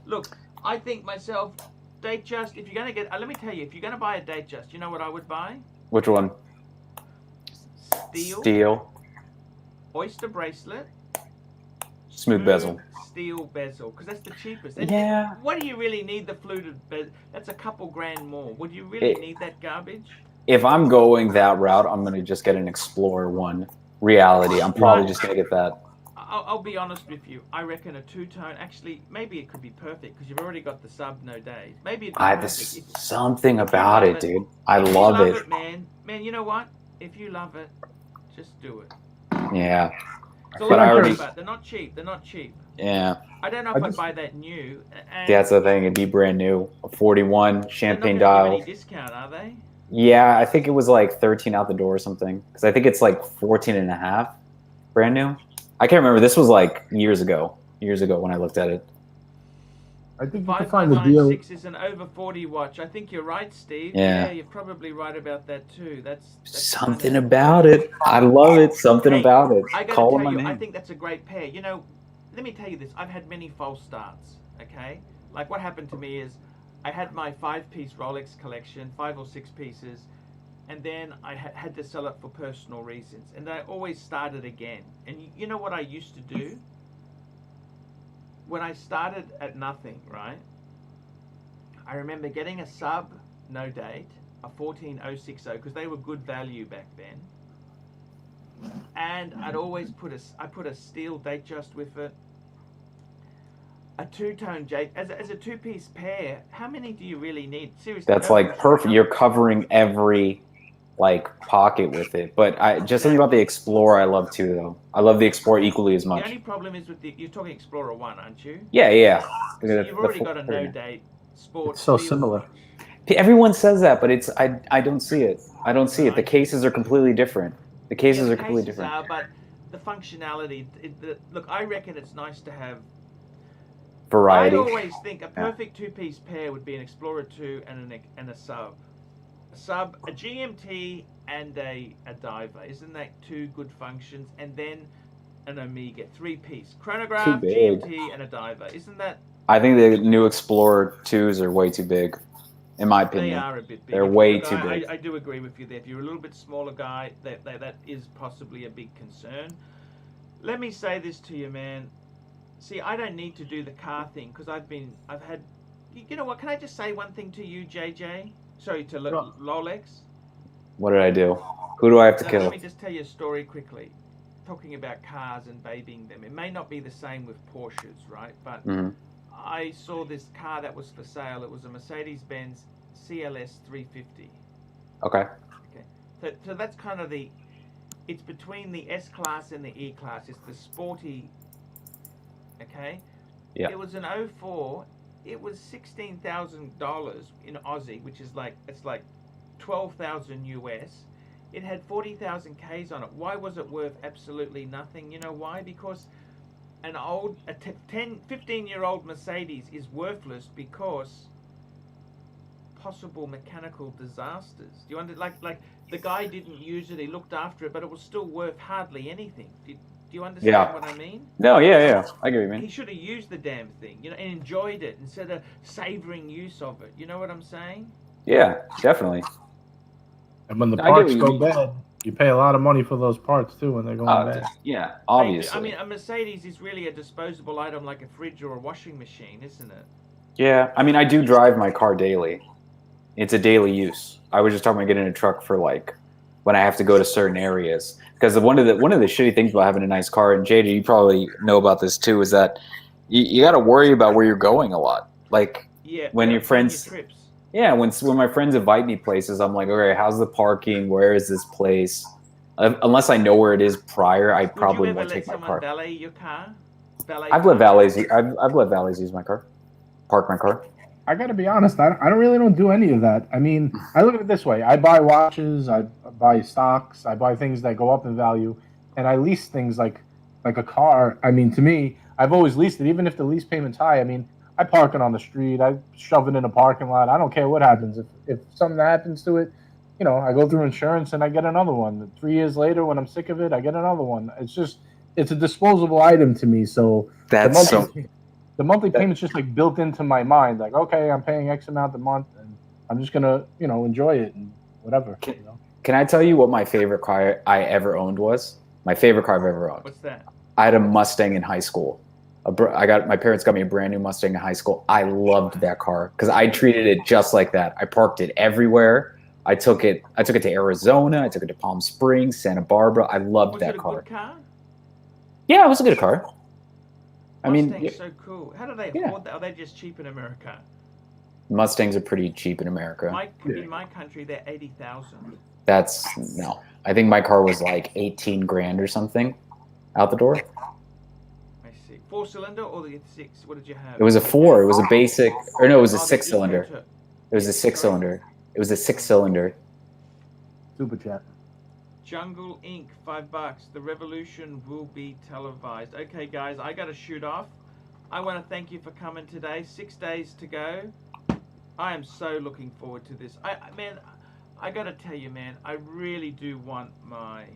Look, I think myself, Datejust, if you're going to get, let me tell you, if you're going to buy a Datejust, you know what I would buy? Which one? Steel. Oyster bracelet. Smooth bezel. Steel bezel, because that's the cheapest. Yeah. What do you really need the fluted bezel? That's a couple grand more. Would you really need that garbage? If I'm going that route, I'm going to just get an Explorer 1 Reality. I'm probably just going to get that. I'll be honest with you. I reckon a two-tone, actually, maybe it could be perfect, because you've already got the Sub No Days. Maybe it'd be There's perfect. something about it, dude. I love it. Man, you know what? If you love it, just do it. Yeah. So But I already... They're not cheap. They're not cheap. Yeah. I don't know if I'd buy that new. And That's the thing. It'd be brand new. A 41 champagne they're not dial. gonna give any discount, are they? Yeah, I think it was like 13 out the door or something. Because I think it's like 14 and a half brand new. I can't remember. This was like years ago when I looked at it. I think you can find a deal. 5196 is an over 40 watch. I think you're right, Steve. Yeah. You're probably right about that too. That's something about it. I love it. Something about it. I gotta Call tell my you, name. I think that's a great pair. You know, let me tell you this. I've had many false starts. Okay, like what happened to me is, I had my 5-piece Rolex collection, 5 or 6 pieces, and then I had to sell it for personal reasons, and I always started again. And you know what I used to do? When I started at nothing, right? I remember getting a Sub No Date, a 14060, because they were good value back then. And I'd always put a steel Datejust with it. A two-tone Jade as a two-piece pair. How many do you really need? Seriously. That's like perfect. You're covering every like pocket with it. But just something about the Explorer I love too, though. I love the Explorer equally as much. The only problem is with you're talking Explorer 1, aren't you? Yeah. So you've already got a No Date Sport. It's so similar. Everyone says that, but it's I don't see it. I don't see it. The cases are completely different. The cases are completely different. But the functionality. Look, I reckon it's nice to have Variety. I always think a perfect two-piece pair would be an Explorer 2 and a Sub. A GMT and a Diver. Isn't that two good functions? And then an Omega, 3-piece. Chronograph, GMT, and a Diver. Isn't that... I think the new Explorer 2s are way too big, in my opinion. They are a bit big. They're way too big. I do agree with you there. If you're a little bit smaller guy, that is possibly a big concern. Let me say this to you, man. See, I don't need to do the car thing because I've had, you know what? Can I just say one thing to you, JJ? Sorry, to Rolex. What did I do? Who do I have to kill? Let me just tell you a story quickly. Talking about cars and babying them. It may not be the same with Porsches, right? But I saw this car that was for sale. It was a Mercedes-Benz CLS 350. Okay. So that's kind of it's between the S-Class and the E-Class. It's the sporty. Okay. Yeah. It was an 04. It was $16,000 in Aussie, which is it's like 12,000 US. It had 40,000 Ks on it. Why was it worth absolutely nothing? You know why? Because a 15-year-old Mercedes is worthless because possible mechanical disasters. Do you understand? Like the guy didn't use it. He looked after it, but it was still worth hardly anything. Do you understand what I mean? No, yeah. I get what you mean. He should have used the damn thing, and enjoyed it instead of savoring use of it. You know what I'm saying? Yeah, definitely. And when the parts go bad, you pay a lot of money for those parts too when they're going bad. Yeah, obviously. I mean, a Mercedes is really a disposable item like a fridge or a washing machine, isn't it? Yeah, I mean, I do drive my car daily. It's a daily use. I was just talking about getting a truck for when I have to go to certain areas. Because one of the shitty things about having a nice car, and Jada, you probably know about this too, is that you got to worry about where you're going a lot. Like when your friends, trips. yeah, when my friends invite me places, I'm like, okay, how's the parking? Where is this place? Unless I know where it is prior, I probably won't take my car. Would you ever let someone valet your car? I've let valets. I've let valets use my car, park my car. I got to be honest. I don't do any of that. I mean, I look at it this way: I buy watches, I buy stocks, I buy things that go up in value, and I lease things like a car. I mean, to me, I've always leased it, even if the lease payment's high. I mean, I park it on the street, I shove it in a parking lot. I don't care what happens. If something happens to it, you know, I go through insurance and I get another one. 3 years later, when I'm sick of it, I get another one. It's a disposable item to me. So the monthly payment's just like built into my mind. Like, okay, I'm paying X amount a month, and I'm just gonna, you know, enjoy it and whatever. Can I tell you what my favorite car I ever owned was? My favorite car I've ever owned. What's that? I had a Mustang in high school. My parents got me a brand new Mustang in high school. I loved that car because I treated it just like that. I parked it everywhere. I took it to Arizona. I took it to Palm Springs, Santa Barbara. I loved that car. Was it a good car? Yeah, it was a good car. Mustang's so cool. How do they afford that? Are they just cheap in America? Mustangs are pretty cheap in America. In my country, they're $80,000. No. I think my car was like 18 grand or something out the door. I see. 4-cylinder or the 6? What did you have? It was a 4. It was a basic, or no, it was a 6-cylinder. It was a 6-cylinder. It was a 6-cylinder. Super chat. Jungle Inc. $5. The revolution will be televised. Okay, guys, I got to shoot off. I want to thank you for coming today. 6 days to go. I am so looking forward to this. Man, I got to tell you, man, I really do want my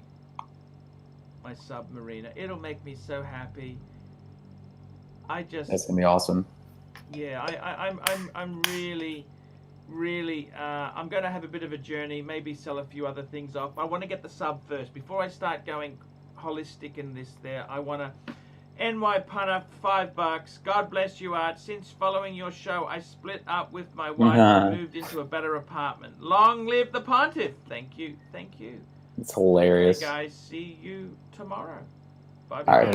Submariner. It'll make me so happy. That's gonna be awesome. Yeah, I'm really, I'm going to have a bit of a journey, maybe sell a few other things off. I want to get the sub first. Before I start going holistic in this I want to end my punter $5. God bless you, Art. Since following your show, I split up with my wife and moved into a better apartment. Long live the pontiff. Thank you. It's hilarious. Okay, guys, see you tomorrow. Bye. All right.